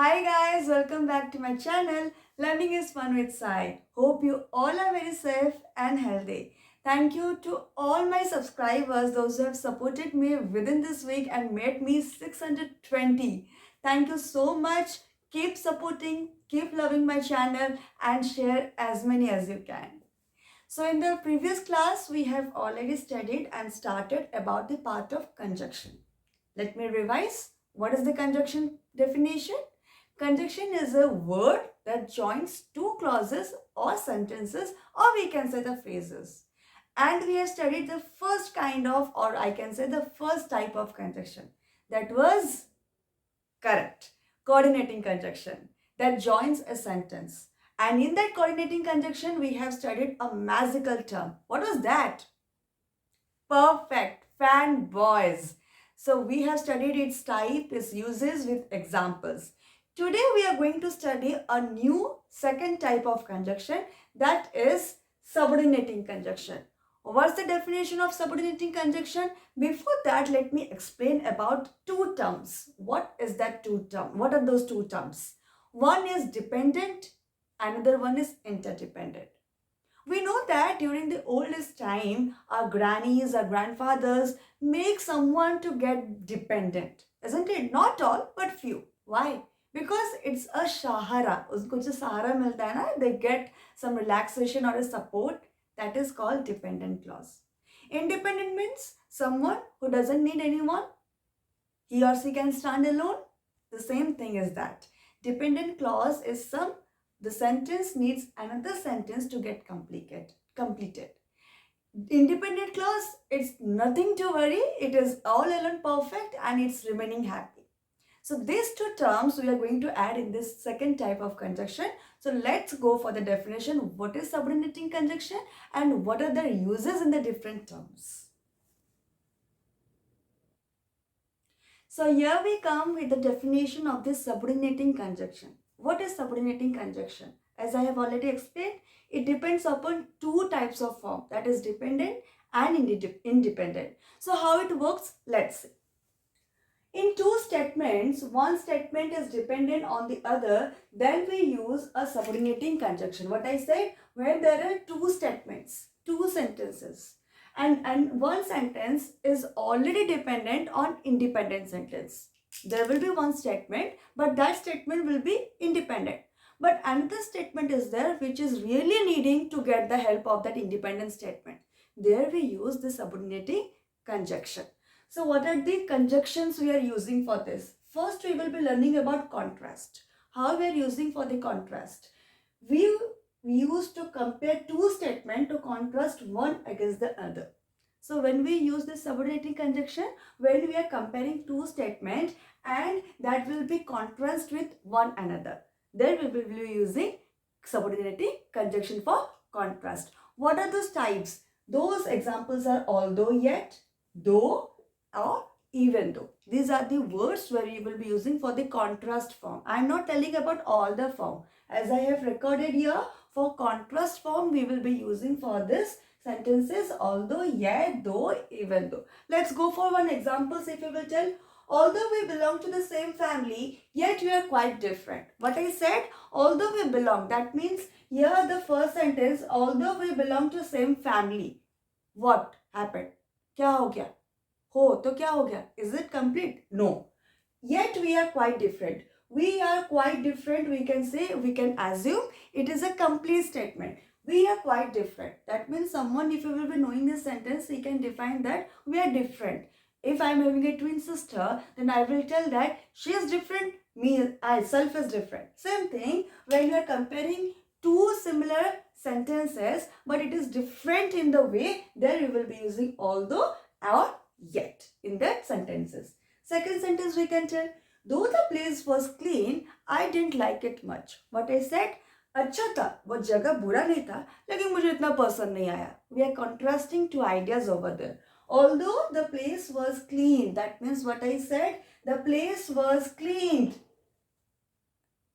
Hi guys, welcome back to my channel. Learning is fun with Sai. Hope you all are very safe and healthy. Thank you to all my subscribers, those who have supported me within this week and made me 620. Thank you so much. Keep supporting, keep loving my channel and share as many as you can. So in the previous class, we have already studied and started about the part of conjunction. Let me revise. What is the conjunction definition? Conjunction is a word that joins two clauses or sentences, or we can say the phrases. And we have studied the first kind of, or I can say the first type of conjunction. That was correct. Coordinating conjunction that joins a sentence. And in that coordinating conjunction, we have studied a magical term. What was that? Perfect. Fanboys. So we have studied its type, its uses with examples. Today we are going to study a new second type of conjunction, that is subordinating conjunction. What's the definition of subordinating conjunction? Before that, let me explain about two terms. What is that two term? What are those two terms? One is dependent, another one is interdependent. We know that during the oldest time, our grannies, our grandfathers make someone to get dependent, isn't it? Not all, but few. Why? Because it's a shahara. Usko jo sahara milta hai na, they get some relaxation or a support. That is called dependent clause. Independent means someone who doesn't need anyone. He or she can stand alone. The same thing is that. Dependent clause is the sentence needs another sentence to get completed. Independent clause, it's nothing to worry. It is all alone perfect and it's remaining happy. So these two terms we are going to add in this second type of conjunction. So let's go for the definition. What is subordinating conjunction and what are the uses in the different terms? So here we come with the definition of this subordinating conjunction. What is subordinating conjunction? As I have already explained, it depends upon two types of form, that is dependent and independent. So how it works? Let's see. In two statements, one statement is dependent on the other, then we use a subordinating conjunction. What I said, when there are two statements, two sentences, and one sentence is already dependent on independent sentence. There will be one statement, but that statement will be independent. But another statement is there which is really needing to get the help of that independent statement. There we use the subordinating conjunction. So what are the conjunctions we are using for this? First, we will be learning about contrast. How we are using for the contrast? We used to compare two statements to contrast one against the other. So when we use this subordinating conjunction, when we are comparing two statements and that will be contrast with one another, then we will be using subordinating conjunction for contrast. What are those types? Those examples are although, yet, though, or even though. These are the words where you will be using for the contrast form. I am not telling about all the form. As I have recorded here, for contrast form we will be using for this sentences although, yet, though, even though. Let's go for one example. If you will tell, although we belong to the same family, yet we are quite different. What I said, although we belong, that means here the first sentence, although we belong to same family, what happened? क्या हो गया? हो तो क्या हो गया? Is it complete? No. Yet we are quite different. We are quite different. We can say, we can assume it is a complete statement. We are quite different. That means someone, if you will be knowing this sentence, he can define that we are different. If I am having a twin sister, then I will tell that she is different, me, I self is different. Same thing when you are comparing two similar sentences, but it is different in the way, there you will be using although or yet in that sentences. Second sentence we can tell, though the place was clean, I didn't like it much. What I said, अच्छा था, वो जगह बुरा नहीं था, लेकिन मुझे इतना पसंद नहीं आया. We are contrasting two ideas over there. Although the place was clean, that means what I said, the place was cleaned.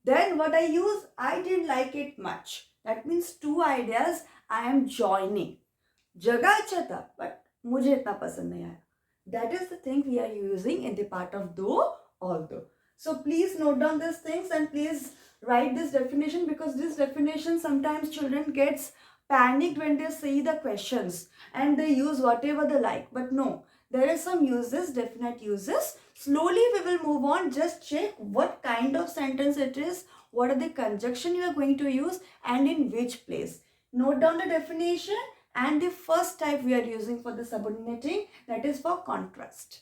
Then what I use, I didn't like it much. That means two ideas I am joining. जगह अच्छा था, but मुझे इतना पसंद नहीं आया. That is the thing we are using in the part of though, although. So please note down these things and please write this definition, because this definition sometimes children gets panicked when they see the questions and they use whatever they like. But no, there is some uses, definite uses. Slowly we will move on. Just check what kind of sentence it is, what are the conjunction you are going to use and in which place. Note down the definition and the first type we are using for the subordinating, that is for contrast.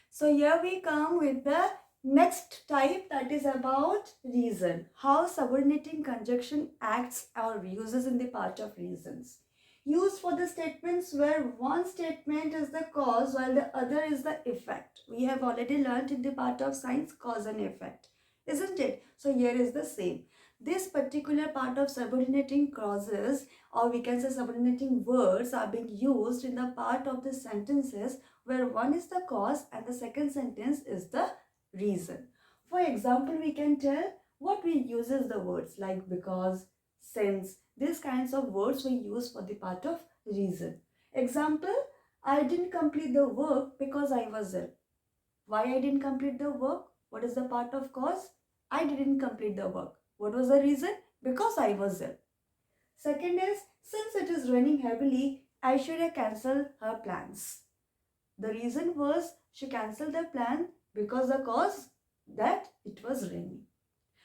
So here we come with the next type, that is about reason. How subordinating conjunction acts or uses in the part of reasons. Used for the statements where one statement is the cause while the other is the effect. We have already learned in the part of science cause and effect, isn't it? So here is the same. This particular part of subordinating clauses, or we can say subordinating words, are being used in the part of the sentences where one is the cause and the second sentence is the reason. For example, we can tell what we uses the words like because, since. These kinds of words we use for the part of reason. Example, I didn't complete the work because I was ill. Why I didn't complete the work? What is the part of cause? I didn't complete the work. What was the reason? Because I was ill. Second is, since it is raining heavily, Aishwarya cancelled her plans. The reason was she cancelled the plan because the cause that it was raining.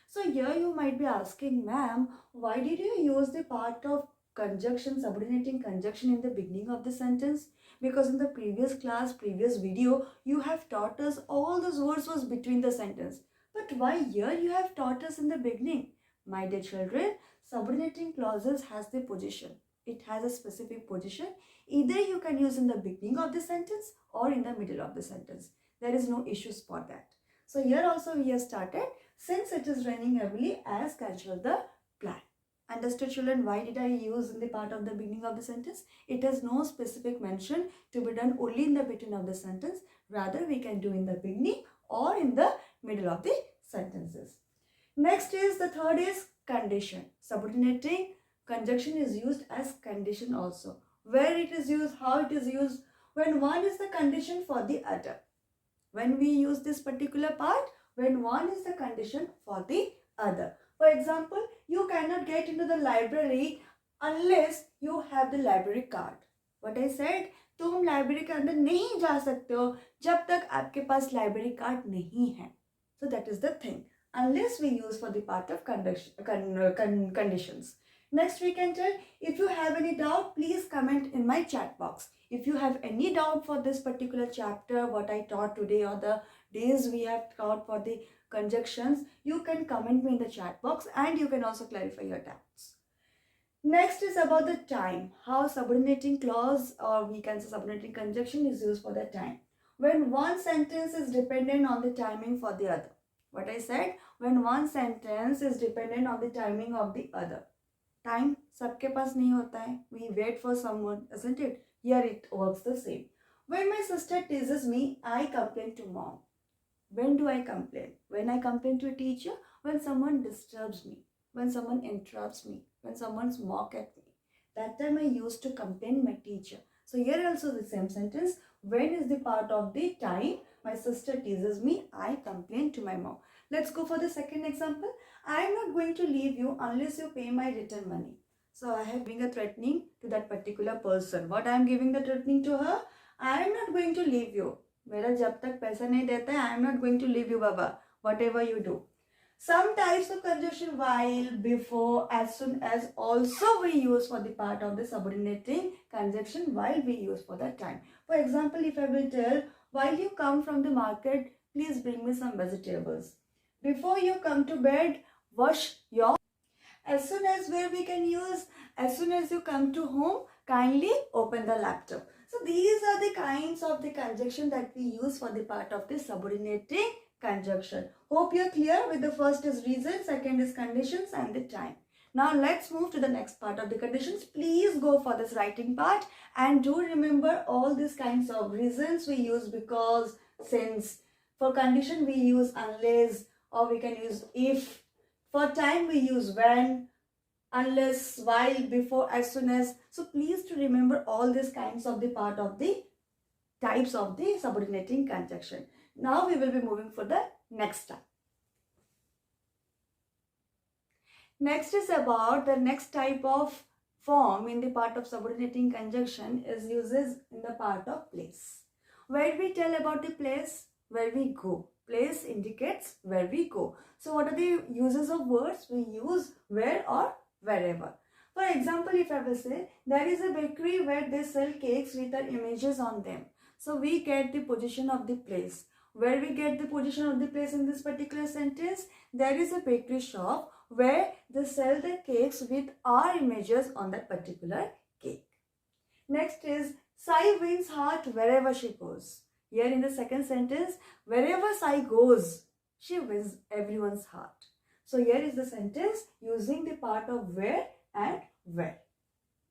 So here you might be asking, ma'am, why did you use the part of conjunction, subordinating conjunction in the beginning of the sentence? Because in the previous class, previous video, you have taught us all those words was between the sentence. But why here you have taught us in the beginning? My dear children, subordinating clauses has the position. It has a specific position. Either you can use in the beginning of the sentence or in the middle of the sentence. There is no issues for that. So here also we have started, since it is raining heavily, as cancel the plan. Understood, children? Why did I use in the part of the beginning of the sentence? It has no specific mention to be done only in the between of the sentence. Rather, we can do in the beginning or in the middle of the sentences. Next is, the third is condition. Subordinating conjunction is used as condition also. Where it is used, how it is used, when one is the condition for the other. When we use this particular part, when one is the condition for the other. For example, you cannot get into the library unless you have the library card. What I said, तुम library के अंदर नहीं जा सकते हो जब तक आपके पास लाइब्रेरी कार्ड नहीं है. So that is the thing. Unless we use for the part of conditions. Next we can tell, if you have any doubt, please comment in my chat box. If you have any doubt for this particular chapter, what I taught today or the days we have taught for the conjunctions, you can comment me in the chat box and you can also clarify your doubts. Next is about the time. How subordinating clause, or we can say subordinating conjunction, is used for the time. When one sentence is dependent on the timing for the other. What I said, when one sentence is dependent on the timing of the other. Time सबके पास नहीं होता है. We wait for someone, isn't it? Here it works the same. When my sister teases me, I complain to mom. When do I complain? When I complain to a teacher? When someone disturbs me, when someone interrupts me, when someone's mock at me. That time I used to complain my teacher. So here also the same sentence. When is the part of the time? My sister teases me, I complain to my mom. Let's go for the second example. I am not going to leave you unless you pay my return money. So I have been a threatening to that particular person. What I am giving the threatening to her? I am not going to leave you. मेरा जब तक पैसा नहीं देता है, I am not going to leave you, Baba. Whatever you do. Some types of conjunction, while, before, as soon as, also we use for the part of the subordinating conjunction while we use for that time. For example, if I will tell, while you come from the market, please bring me some vegetables. Before you come to bed, wash your. As soon as, where we can use, as soon as you come to home, kindly open the laptop. So these are the kinds of the conjunction that we use for the part of the subordinating conjunction. Hope you're clear with the first is reason, second is conditions and the time. Now let's move to the next part of the conditions. Please go for this writing part and do remember all these kinds of reasons we use because, since. For condition we use unless, or we can use if. For time we use when, unless, while, before, as soon as. So please to remember all these kinds of the part of the types of the subordinating conjunction. Now we will be moving for the next type. Next is about the next type of form in the part of subordinating conjunction is uses in the part of place. Where we tell about the place, where we go. Place indicates where we go. So what are the uses of words? We use where or wherever. For example, if I will say, there is a bakery where they sell cakes with their images on them. So we get the position of the place. Where we get the position of the place in this particular sentence? There is a bakery shop where they sell the cakes with our images on that particular cake. Next is, Sai wins heart wherever she goes. Here in the second sentence, wherever Sai goes, she wins everyone's heart. So here is the sentence using the part of where and where.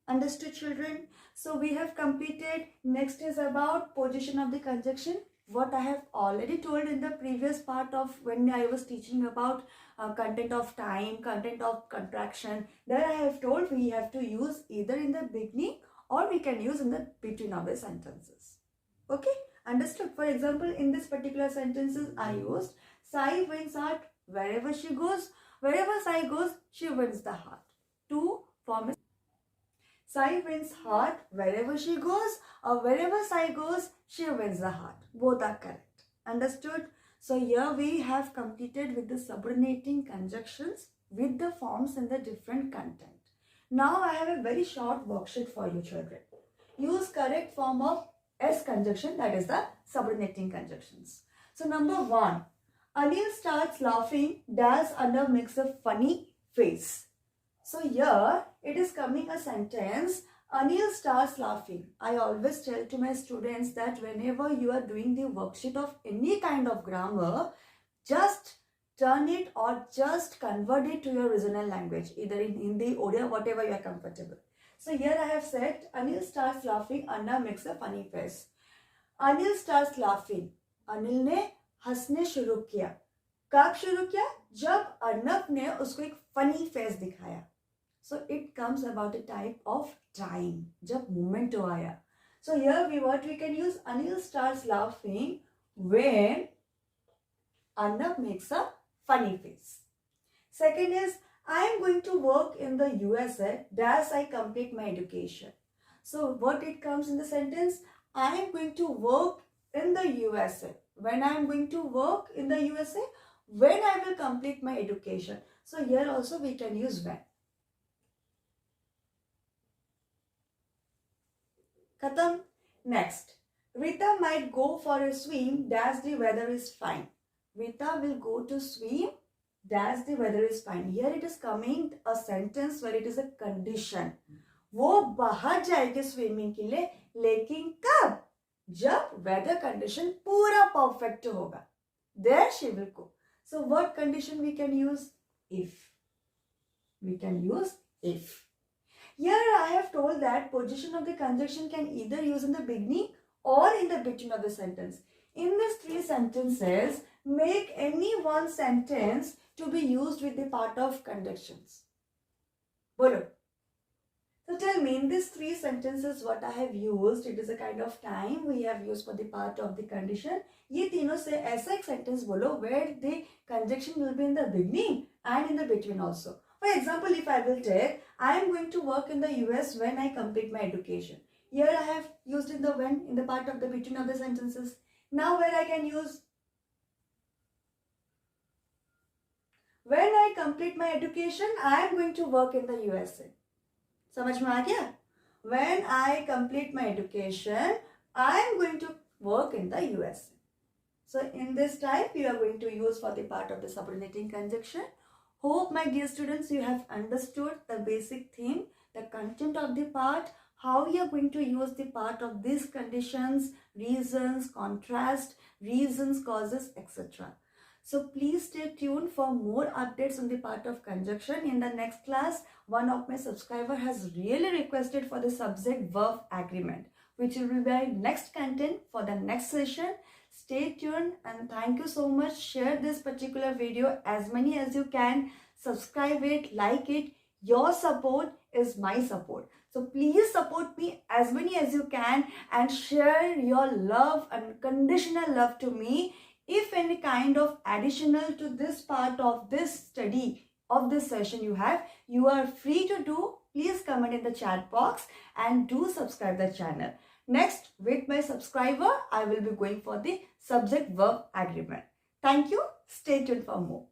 Understood, children? So we have completed. Next is about position of the conjunction. What I have already told in the previous part of when I was teaching about content of time, content of contraction. There I have told we have to use either in the beginning or we can use in the between of the sentences. Okay? Understood? For example, in this particular sentences I used Sai wins heart wherever she goes. Wherever Sai goes, she wins the heart. To form a Sai wins heart wherever she goes, or wherever Sai goes, she wins the heart. Both are correct. Understood? So here we have completed with the subordinating conjunctions with the forms and the different content. Now I have a very short worksheet for you, children. Use correct form of S conjunction, that is the subordinating conjunctions. So number 1, Anil starts laughing, dash Arnab makes a funny face. So here it is coming a sentence, Anil starts laughing. I always tell to my students that whenever you are doing the worksheet of any kind of grammar, just turn it or just convert it to your regional language, either in Hindi, Odia, whatever you are comfortable. So here I have said, Anil starts laughing, Arnab makes a funny face. Anil starts laughing. Anil ने हंसने शुरू किया. कब शुरू किया? जब अर्नब ने उसको एक funny face दिखाया. So it comes about a type of time, जब moment आया. So here what we can use, Anil starts laughing when Arnab makes a funny face. Second is, I am going to work in the USA as I complete my education. So what it comes in the sentence, I am going to work in the USA. When I am going to work in the USA, when I will complete my education. So here also we can use when. Khatam. Next, Rita might go for a swim as the weather is fine. Rita will go to swim as the weather is fine. Here it is coming a sentence where it is a condition. वो बाहर जाएगी swimming के लिए, लेकिन कब? जब weather condition पूरा perfect होगा. There she will go. So what condition we can use? If. We can use if. Here I have told that position of the conjunction can either use in the beginning or in the between of the sentence. In these 3 sentences, make any one sentence to be used with the part of conjunctions. Bolo. So tell me, in these 3 sentences what I have used, it is a kind of time we have used for the part of the condition. ये तीनों से ऐसा एक sentence बोलो where the conjunction will be in the beginning and in the between also. For example, if I will take, I am going to work in the US when I complete my education. Here I have used in the when in the part of the between of the sentences. Now where I can use, when I complete my education, I am going to work in the USA. समझ में आ गया? When I complete my education, I am going to work in the USA. So in this type, you are going to use for the part of the subordinating conjunction. Hope, my dear students, you have understood the basic theme, the content of the part, how you are going to use the part of these conditions, reasons, contrast, reasons, causes, etc. So please stay tuned for more updates on the part of conjunction. In the next class, one of my subscriber has really requested for the subject verb agreement, which will be my next content for the next session. Stay tuned and thank you so much. Share this particular video as many as you can. Subscribe it, like it. Your support is my support. So please support me as many as you can and share your love, unconditional love to me. If any kind of additional to this part of this study of this session you are free to do. Please comment in the chat box and do subscribe the channel. Next, with my subscriber, I will be going for the subject verb agreement. Thank you. Stay tuned for more.